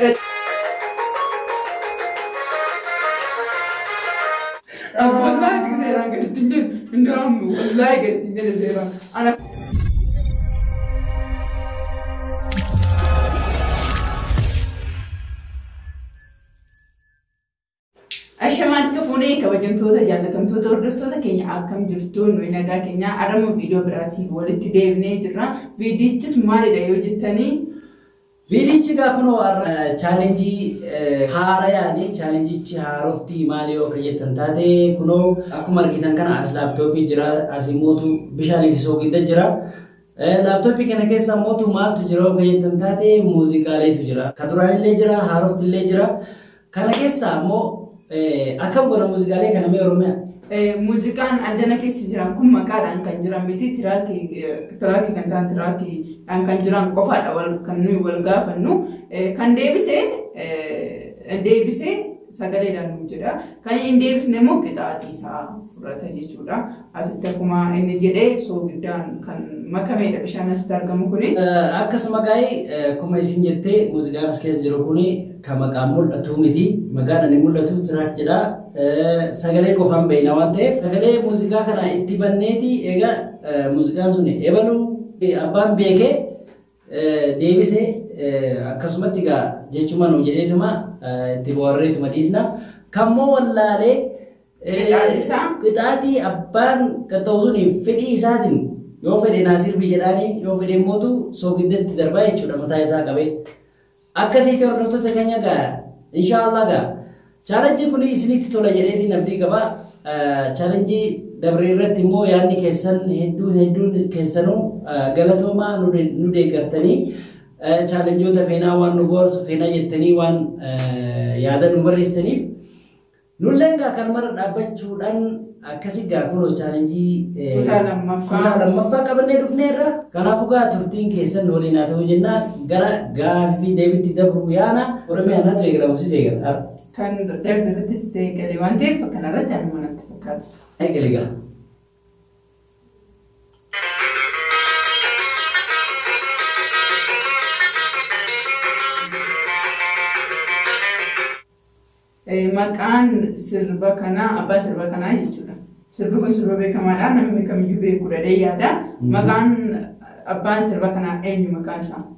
والله تقدر قلت إنهم والله قلت إنه زيران أنا أشمان كفوني كوجنتودا جالتمتودا وردفتودا كينيا أكم جرتون وينادا كينيا أرمو فيديو براتي ولتدي بنيجرا فيديو تس مالي دايو جتاني فيديو تيجا كنو challenge هارا يعني challenge تي هاروفتي ماليو كيجتن تاتي كنو أكو مرقيتن كان أس لابتوبي جرا أسيموتو بشالي في سوق جرا لابتوبي كنا كيسا موتو مال تجرا كيجتن تاتي موسيقى تجرا كدران اللي جرا هاروفتي اللي جرا كنا كيسا مو أكم كنا موسيقى كنا ميروميا موسيقان عندنا كيس جران كم مكان عن كان جران بيتي تراكي كان تراكي عن كان جران قفاد أول كانوا والقافنو كان ديبسه سجلي لانو جرا كان إن ديبس نمو كتاتي سا فرات جيشورا أستكما إن جدي سو بدان كان ما كمل بشان استرجم كوني أكس مجاي كم يسين جتة موسيقى نسكيس جروكوني كما كامل أتوميتي مجانا نمول أتو تراك جرا سجلي كفام بينا وانته سجلي موسيقى كنا اتبنيتي إيجا موسيقى سوني إبلو أبان بيكه ديبسه أكسمتيكا جيشوما نوجدتما تبوريتما ديسنا كمو ولا له كتاتي أبان كتوزوني فدي إساتين يو فدي ناصر بيجراني يو فدي موتو سوكيدت تدرباي شو رمتا إسا كبي أكسي كورنوتو تكنيا كا إن شاء الله كا challenge kuni isini titola jedheti nabdi kaba challenge dabreerrat immoo yaanni keessan hedduun keessanuu galatoomaa nu deeggartanii challengeota feenaa waan nu boorsu feenaa jettanii waan yaada nu barreessitaniif nulleen gaa kan mara dhaabbachuudhaan akkasi gaa kunoo challenge kutaa lammaffaa qabannee dhufneerra kanaafuu gaa turtiin keessan waliin haa ta'uu jennaa gara gaaffii deebitti dabru yaana oromiyaanaatu eegalamu si deeggara كان دردرة تستيقظ لوانتي فكان رد على من التفكات. هيك لقى. مكان سربكنا أبا سربكنا يجونا. سربكون سربة كمان أنا مكمل يبي كورة ريادا. مكان أبا سربكنا أي مكان سام.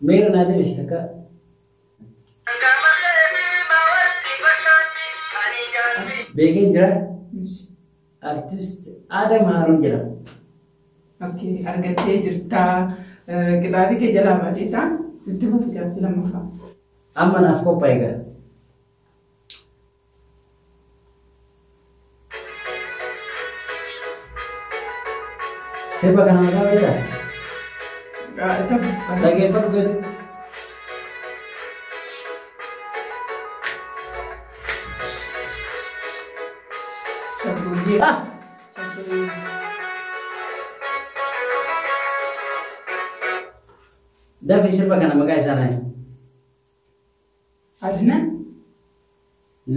ميرو نادي بستكا. Begin jira artist Adam Harun jira. Okay, argatee jirta kitaaba kee jalaa baadhita itti fufi lammaffaa. Amma naaf qophaa'e gaa. Sirba kana maqaa beektaa? Dhaggeeffadhu gadi. Dafi sirba kana maqaa isaa naayi. Adnan?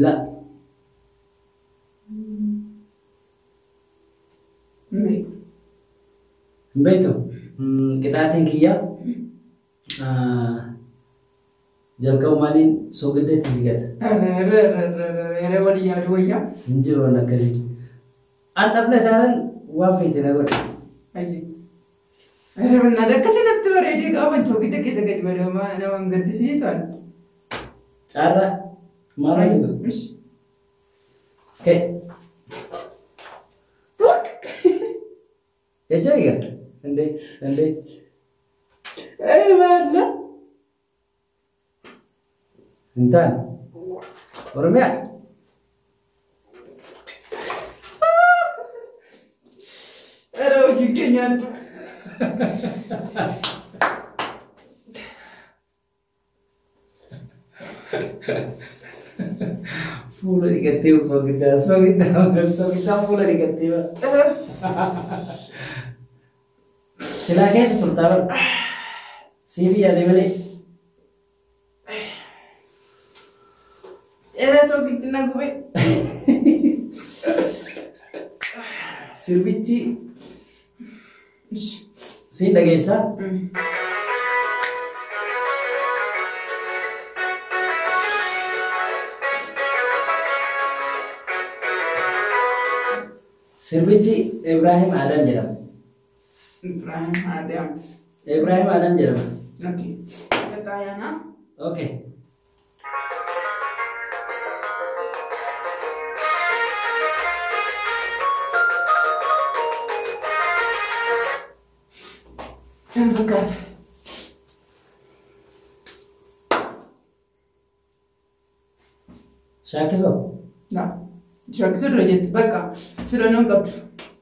La. Beektu qixaatiin kiyya jalqabumaaniin soogiddeetti si gata. Yeroo walii yaadu wayyaa. Hin jiru waan akkasii. An dhabne taanaan waan feete na godhe. Nada kasi nagtuwaredi ka man chogi de kisa gadi badama na wanggati sisan. Cara mana sih? Oke. Ya jadi kan? Ande. Mana? Entan. Orangnya. Ada uji kenyan. Full negativo so kita full negativo. Silakan sebentar. Sini ada mana? Era so kita nak gue. Sirvici. Sini dah gesa. Sirbichi Ibrahim Adam jedhama. Ibrahim Adam. Ibrahim Adam jedhama. Okay. Katayana. Okay. Bukat. Shakiso. Nah. Shakiso rajat baka. Filanon qabdu.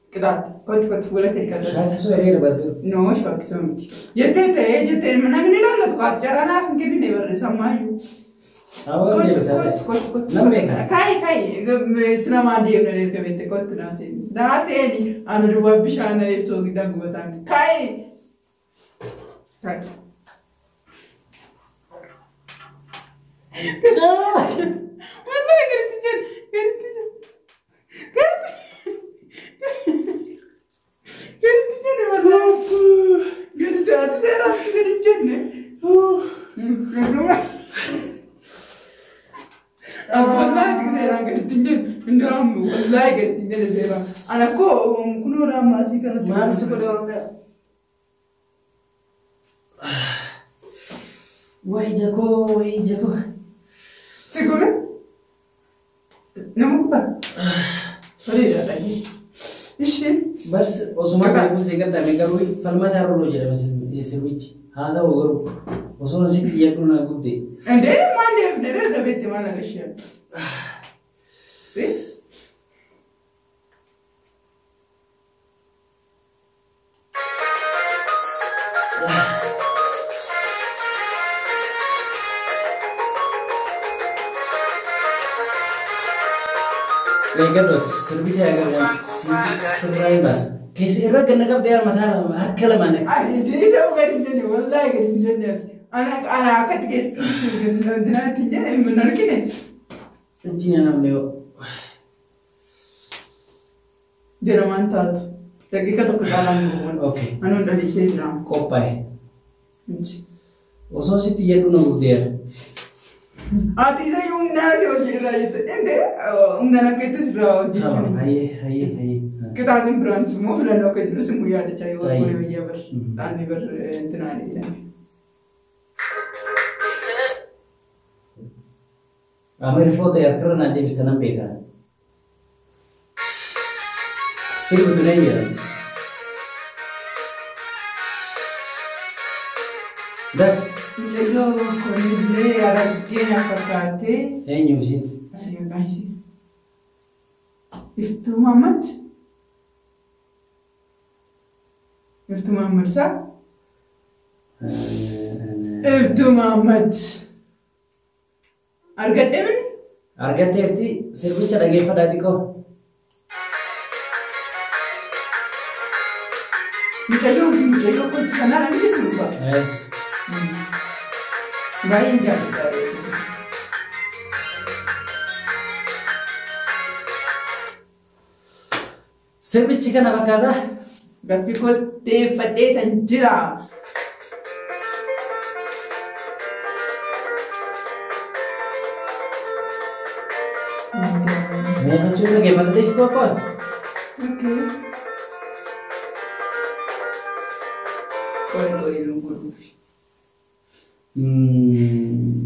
Qidaat. Kot wala kal. Shakiso ereera baddu. No shakiso miti. Jette managni la tuqat jarana finge bine barre samayu. Awal jedhu Kot. Nambeeka. Kai. Sinama deemna deemte kot na seeni. Na seeni. Ana duba bishana ifto gidan gubatan. Kai. والله قلت جن والله قلت أتسير قلت جن والله تكسير قلت جن ندرام والله قلت جن زيرا أنا كنو ما سيكنا ما نسيب اليوم ويجكو سيكون نمكبر فريدة تجي إيش بس وسمعت يقول سيكون تامي كروي فلما تعرفوا جل بس يسويش هذا هو غرو وصلنا سيت يكون أقولي عندي ما نفدر ده بيت ما نغشيا سي Legal, serviço é agora sobre mas que se erra que nunca der matar aquela maneira. Ai, dei da ugar injeni, wallahi gar injeni. Ana akat ke dina tinjeni menar kine. Tinha não deu. Dera mantat. Lagi kata kutalan mo. Okay. Anu dali sesra. Copai. Oso se tinha do novo der. Ati sa yung nana si Ojira ito. Hindi, nana kayo ito si Rao. Hai. Kita ating branch mo, filan ako ito sa muya na chayo. Wala ko yung yabar. Tani bar tinali ito. Amir foto ya karena nanti bisa nampeka. Sibuk tu naya. Dah. Io con lei era piena faccate. Nyusin. Ayo guys. Iftu Muhammad. Iftu Muhammad sa? Iftu Muhammad. Argat emin? Argat erti service lagi pada diko. Muchacho kung sana lang hindi sumpa. Baik jadi. Service chicken apa kata? Because they fade dan jira. Mereka cuma lagi pada di situ apa? Okay. Kau ilmu rufi.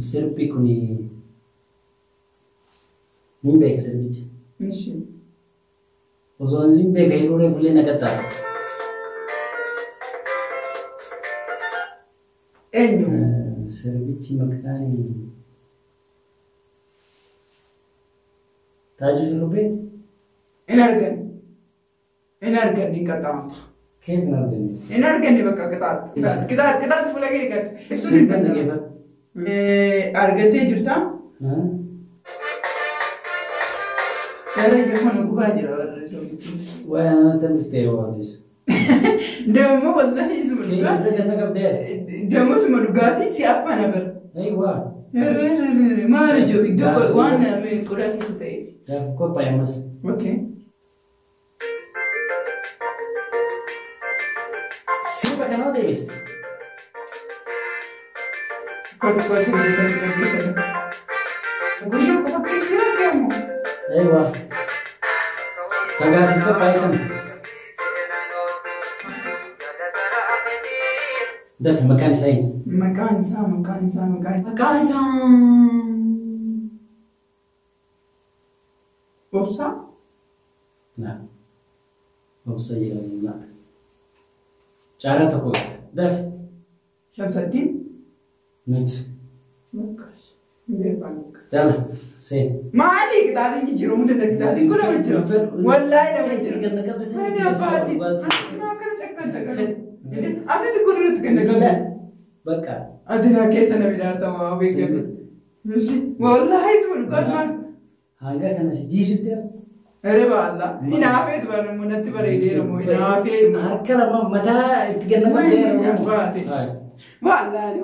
Serpi kuni nimbe ke service. Mission. Oso nimbe ke ilu refule nakata. Enyo. Service makani. Taju surube? Enargan ni kata. Kif nabini? Enargan ni baka kata. Kita full lagi kan. Simpan lagi pak. Argate jirta? Cara jangan aku baca orang Wah, nanti mesti awalnya. Demo wallahi semua. Kita jangan kabde. Demo semua gati siapa nabar? Aywa. Mana jo itu wana me kurang kita. Dah kau payah mas. Okay. Siapa kenal Davis? Kau sendiri lagi. Guru kau pakai sih kamu. Aywa. Kagaafi qophaa'e kan dafi maqaan isaa eenyu? Maqaan isaa Obsa. Nah, Obsa jedhamu na. Cara tokko dafi. Shamsuddin. Miti. Maqaas. Beekan. Dala seen. Maali kitaatiin jijjiiruu hunda kitaatiin kun nama jiru. Wallaahi nama jiru. Ganna qabda seen. Maali abbaati. Akkuma kana cakkanta kana. Ati si kun irratti ganna qabda. Bakka. Ati naa keessa na bidaarta waa beekamu. Misi. Wallaahi si kun godman. Hanga kana si jiisutti. Ere baalla. Inaafee dubarra munatti bareedeera moo inaafee. Harka lama mataa itti ganna qabda. Baate. Wallaahi.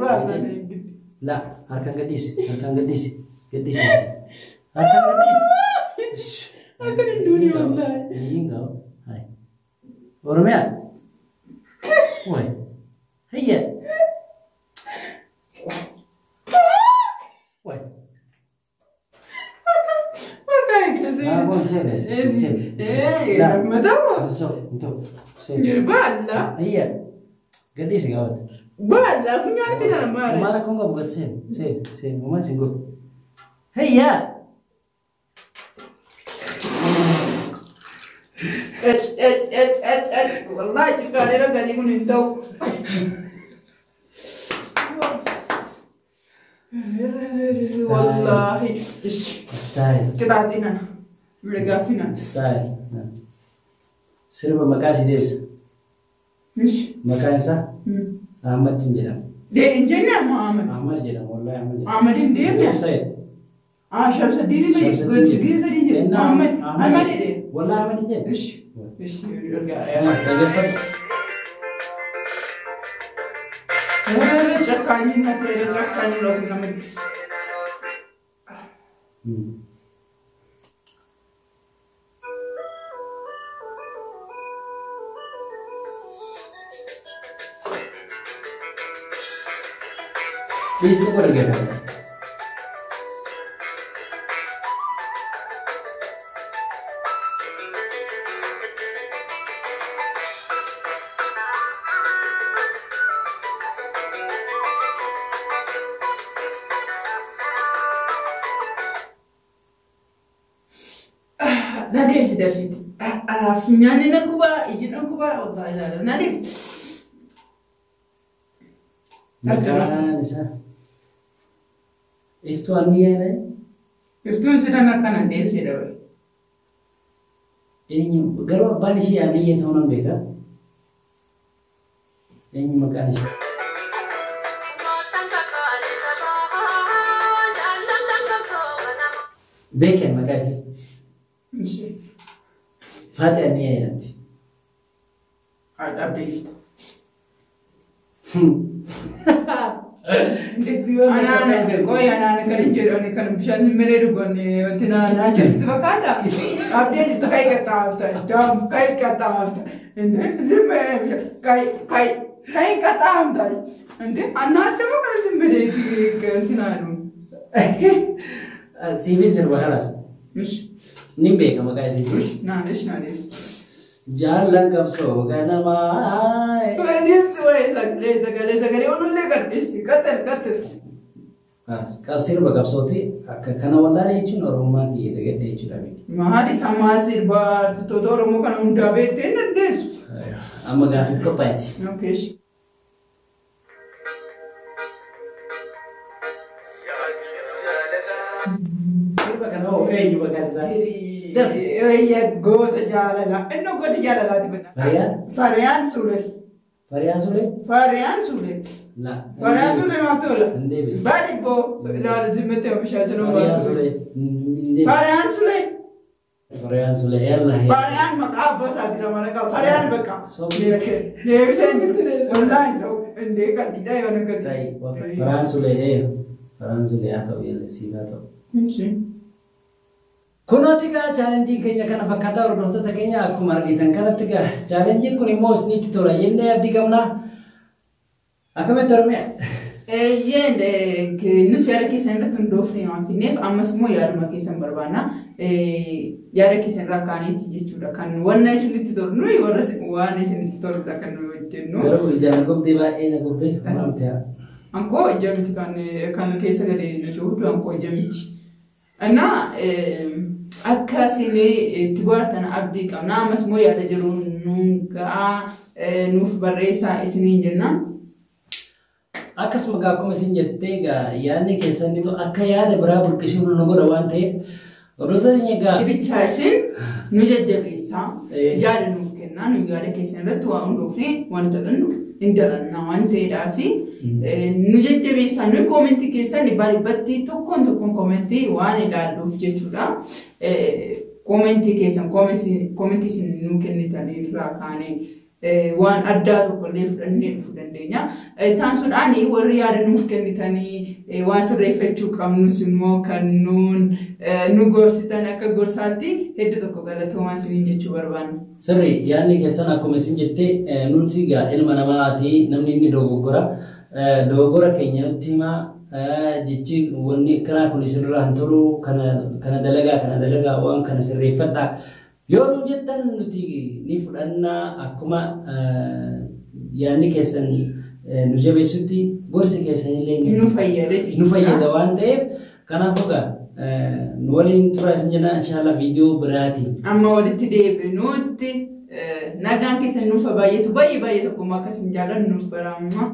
La, harkaan gadhiisi. Gadhiisi. Harkaan gadhiisi. Akka hin duuni wallaahi. Hin gahu. Hai. Oromiyaa. Wai. Hayya. Wai. Makanya kita sih. Ah, boleh sini. Matamu. Untuk. Jadi bala. Iya. Gadhiisi gawat. Bala, punya ni tidak nama. Mana kau nggak buat sen, mama singgul. Hayya. Wallahi jika ada orang gaji kuning tahu. Wallahi. Style. Kita hatinan. Legafinan. Style. Sirba makasih Davis. Makan sah. Ahmad jedhama. Engineer Muhammad. Ahmad jedhama. Wallahi Ahmad jedhama. Ahmad deemee. Sayid. Shamsuddin ni geessa ni Ahmad de. Wallahi Ahmad jedhama. Ish. Cakkanyi na tere cakkanyi loh namanya. Please look at again. Nadia sudah fit. Funyani nak kuba, izin nak kuba. Allah Allah. Nadia. Makan sah. Iftu aniya na. Iftu sudah nak kanan dia sudah. Ini garo bani si aniya tahu nam beka. Ini makan sih. Beken makasih. Fatih aniya nanti. Ada update. Anak-anak kau yang anak kan injur, anak kan bisa semeru kan ni, tina najar itu bakada. Update itu kayak kata, jam kayak kata, ini semeru kayak kata, ini anak cuma kan semeru itu tina lu. Sivil serba halas. Nimbe kamu kasih. Nah. Jalan kapso ganamai. Dia suai sagale orang legar isti kater. Kau sirba kapso ti karena walari itu normal gitu gitu itu lagi. Mahadi sama sirba itu orang mau kan unda bete nendes. Amma gafik kopati. Okay. Sirba kan juga kan sahiri. Iya, goota jaalala. Inni goota jaalalaati benna. Fariyaan Sule. Fariyaan Sule. Fariyaan Sule maaf tola. Baadi boo. Ilaala zimmete oomishaa jiru baasa. Fariyaan Sule. Yalla. Fariyaan maqaa abbaa isaati nama naqa. Fariyaan bakka. Deebisee jirti. Wallaahi ta'u. Indee kan dhiidhaa yoo nakkati. Fariyaan Sule haa ta'u yalla siif haa ta'u. Kunooti gaa chaalenjiin keenya kana fakkaata hordoftoota keenya akkuma argitan kanatti gaa chaalenjiin kun immoo isinitti tola jennee abdii qabna. Akkamitti Oromiyaa? Nus yaada keessan irratti hundoofne waan finneef ammas immoo yaaduma keessan barbaanna. Yaada keessan irraa kaaniiti jechuudha. Kan wanna isinitti tolu nuyi warra waan isinitti toludha kan nuyi hojjennu. Garuu ijaan gobdee baay'ee na gobdee maal ta'aa? Ankoo ija miti kan keessa galee na jiruutu ankoo ija miti. Annaa akka isin itti bohaartan abdii qabna. Ammas immoo yaada jiruun nuun gahaa nuuf barreessaa isiniin jenna. Akkasuma akkuma isin jettee yaadni keessanitu akka yaada biraa burqisiifnu nu godha waan ta'eef hordoftoota egaa ibichaa isin nu jajjabeessaa yaada nuuf kennaa nu yaada keessan irratti waa hundoofne waan dalannu hin dalanna waan ta'eedhaa fi nu jajjabeessaa nu koomentii keessan baay'ee tokkoon koomentii waan ilaalluuf jechuudha. Koomentii keessan koomentii isin nu kennitan irraa kaanee waan addaa tokkollee fudhannee dhufuu dandeenya. Taansuudhaan warri yaada nuuf kennitanii waan sirreeffachuu qabnus immoo kan nu gorsitan akka gorsaatti hedduu tokko galatoomaa isiniin jechuu barbaanna. Sirrii yaadni keessan akkuma isin jettee nuti ilma namaati namni inni dogoggora keenya nutti himaa jechi wanni karaa kun isinirraa hin tolu kana dalagaa waan kana sirreeffadhaa. Yoo nu jettan nuti ni fudhannaa akkuma yaadni keessan nu jabeessutti gorsi keessanillee nu fayyada waan ta'eef kanaafuu nu waliin turaa isin jenna inshallah viidiyoo biraati. Amma walitti deebinuutti nagaan keessan nuuf baay'eetu baay'ee tokkummaa akkasiin jaalladhu nuuf baraamuma.